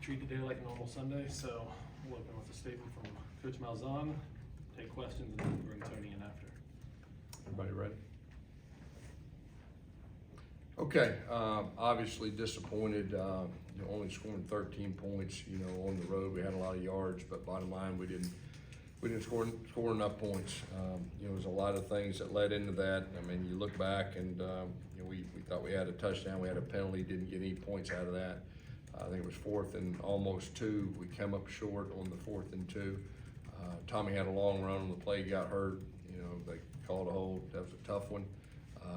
treat the day like a normal Sunday, so we'll open with a statement from Coach Malzahn, take questions, and then bring Tony in after. Everybody ready? Okay, obviously disappointed, only scoring 13 points, on the road. We had a lot of yards, but bottom line, we didn't score enough points. There was a lot of things that led into that. I mean, you look back and, we thought we had a touchdown, we had a penalty, didn't get any points out of that. I think it was 4th and almost 2. We came up short on the 4th and 2. Tommy had a long run on the play, got hurt. They called a hold. That was a tough one.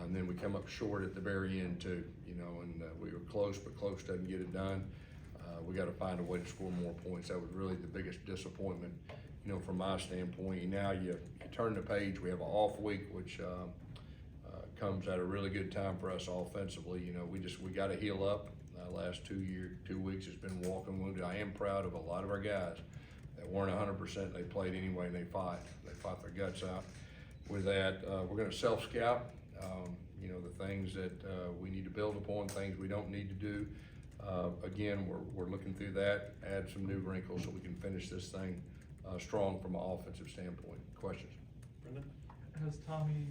And then we come up short at the very end too, and we were close, but close doesn't get it done. We got to find a way to score more points. That was really the biggest disappointment, from my standpoint. Now you turn the page. We have an off week, which comes at a really good time for us offensively. We got to heal up. Last 2 weeks has been walking wounded. I am proud of a lot of our guys that weren't 100%. They played anyway, and they fought their guts out. With that, we're going to self-scout. The things that we need to build upon, things we don't need to do. Again, we're looking through that, add some new wrinkles so we can finish this thing strong from an offensive standpoint. Questions? Brendan? Has Tommy,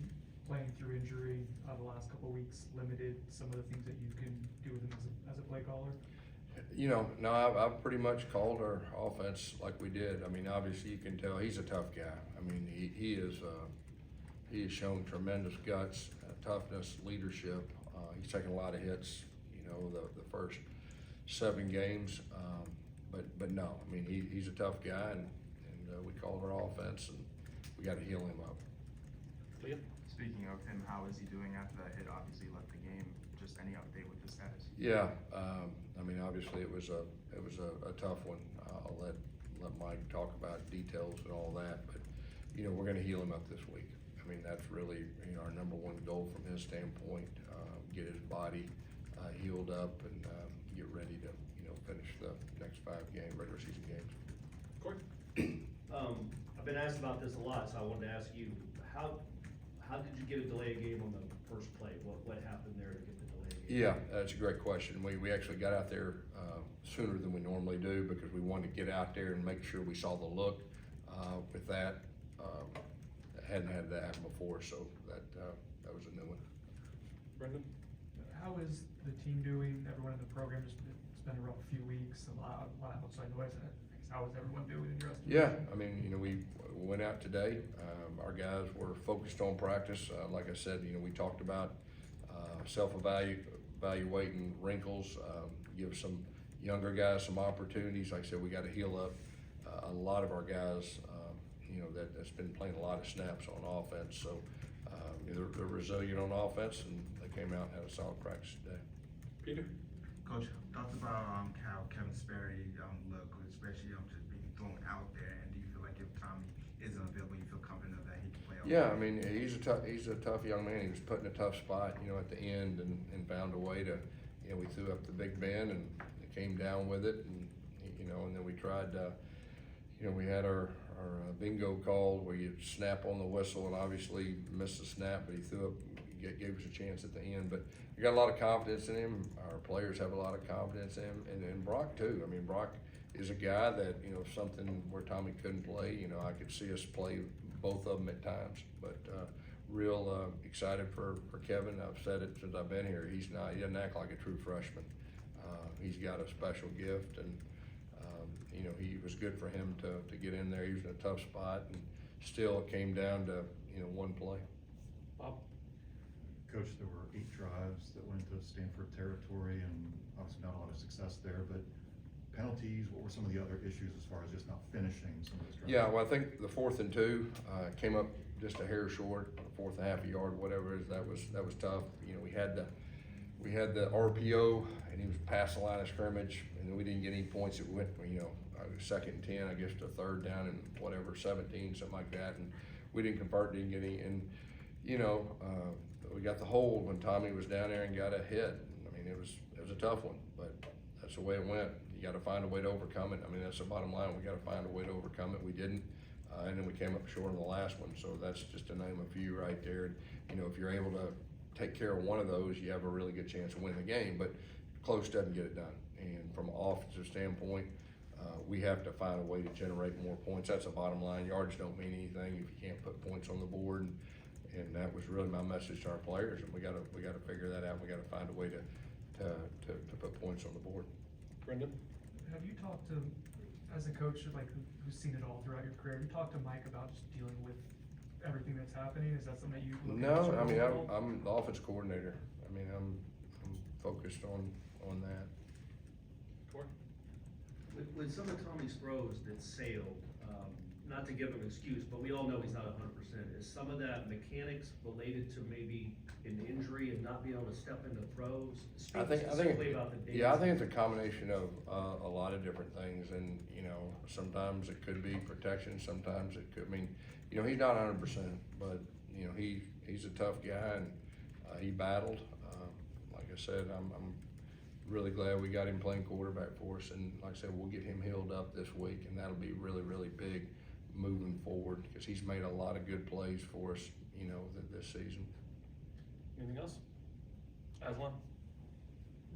playing through injury the last couple of weeks, limited some of the things that you can do with him as a play caller? No, I've pretty much called our offense like we did. I mean, obviously you can tell he's a tough guy. I mean, he has shown tremendous guts, toughness, leadership. He's taken a lot of hits, the first 7 games. But no, I mean, he's a tough guy, and we called our offense, and we got to heal him up. Liam? Speaking of him, how is he doing after that hit? Obviously left the game. Just any update with the status? Yeah, I mean, obviously it was a tough one. I'll let Mike talk about details and all that, but we're going to heal him up this week. I mean, that's really our number one goal from his standpoint. Get his body healed up and get ready to finish the next 5 regular season games. Corey? I've been asked about this a lot, so I wanted to ask you, how did you get a delay game on the first play? What happened there to get the delay game? Yeah, that's a great question. We actually got out there sooner than we normally do because we wanted to get out there and make sure we saw the look with that. Hadn't had that happen before, so that was a new one. Brendan? How is the team doing? Everyone in the program it's been a rough few weeks, a lot of outside noise. I guess, how is everyone doing in your estimation? Yeah, I mean, we went out today. Our guys were focused on practice. Like I said, we talked about evaluating wrinkles, give some younger guys some opportunities. Like I said, we got to heal up a lot of our guys. That's been playing a lot of snaps on offense. So they're resilient on offense, and they came out and had a solid practice today. Peter? Coach, talked about how Kevin Sperry looked, especially just being thrown out there. And do you feel like if Tommy isn't available, you feel confident that he can play out? Yeah, I mean, he's a tough young man. He was put in a tough spot, at the end, and found a way to, we threw up the Big Ben and came down with it, and and then we tried. We had our bingo call where you snap on the whistle and obviously missed the snap, but he threw up, gave us a chance at the end. But we got a lot of confidence in him. Our players have a lot of confidence in him, and Brock too. I mean, Brock is a guy that, something where Tommy couldn't play, I could see us play both of them at times. But real excited for Kevin. I've said it since I've been here. He doesn't act like a true freshman. He's got a special gift, and he was good for him to get in there. He was in a tough spot, and still it came down to one play. Bob? Coach, there were 8 drives that went into Stanford territory, and obviously not a lot of success there, but penalties, what were some of the other issues as far as just not finishing some of those drives? Yeah, well, I think the 4th and 2 came up just a hair short, 4th and half a yard, whatever it is. That was tough. We had the RPO, and he was past the line of scrimmage, and we didn't get any points. It went, 2nd and 10, I guess, to 3rd down and whatever, 17, something like that, and we didn't convert, didn't get any. And we got the hold when Tommy was down there and got a hit. I mean, it was a tough one, but that's the way it went. You got to find a way to overcome it. I mean, that's the bottom line. We got to find a way to overcome it. We didn't, and then we came up short on the last one. So that's just to name a few right there. And if you're able to take care of one of those, you have a really good chance of winning the game. But close doesn't get it done. And from an offensive standpoint, we have to find a way to generate more points. That's the bottom line. Yards don't mean anything if you can't put points on the board. And that was really my message to our players. And we gotta figure that out. We gotta find a way to put points on the board. Brendan? Have you talked to, as a coach, like, who's seen it all throughout your career, have you talked to Mike about just dealing with everything that's happening? Is that something that you look at? No, I mean, overall? I'm the offense coordinator. I mean, I'm focused on that. Corey? With some of Tommy's throws that sailed, not to give him an excuse, but we all know he's not 100%. Is some of that mechanics related to maybe an injury and not being able to step into throws? I Speak think, specifically about the days. yeah, I think it's a combination of, a lot of different things, and, you know, sometimes it could be protection, sometimes it could, I mean, you know, he's not 100%, but, you know, he's a tough guy, and, he battled. Like I said, I'm really glad we got him playing quarterback for us, and like I said, we'll get him healed up this week, and that'll be really, really big moving forward, because he's made a lot of good plays for us, you know, this season. Anything else? Aslan?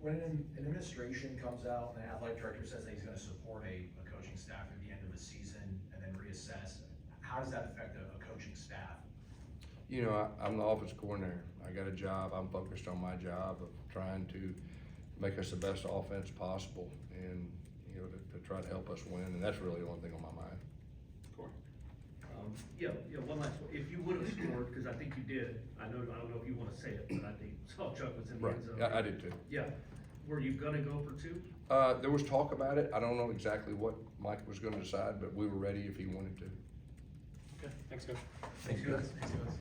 When an administration comes out and the athletic director says that he's gonna support a coaching staff at the end of the season and then reassess, how does that affect a coaching staff? You know, I'm the offense coordinator. I got a job. I'm focused on my job of trying to make us the best offense possible, and, you know, to try to help us win, and that's really the only thing on my mind. Corey? Yeah, one last one. If you would have scored, because I think you did, I don't know if you want to say it, but I think saw Chuck was in the Right, end zone. yeah, I did too. Yeah, were you gonna go for two? There was talk about it. I don't know exactly what Mike was gonna decide, but we were ready if he wanted to. Okay, thanks, guys. Thanks, guys.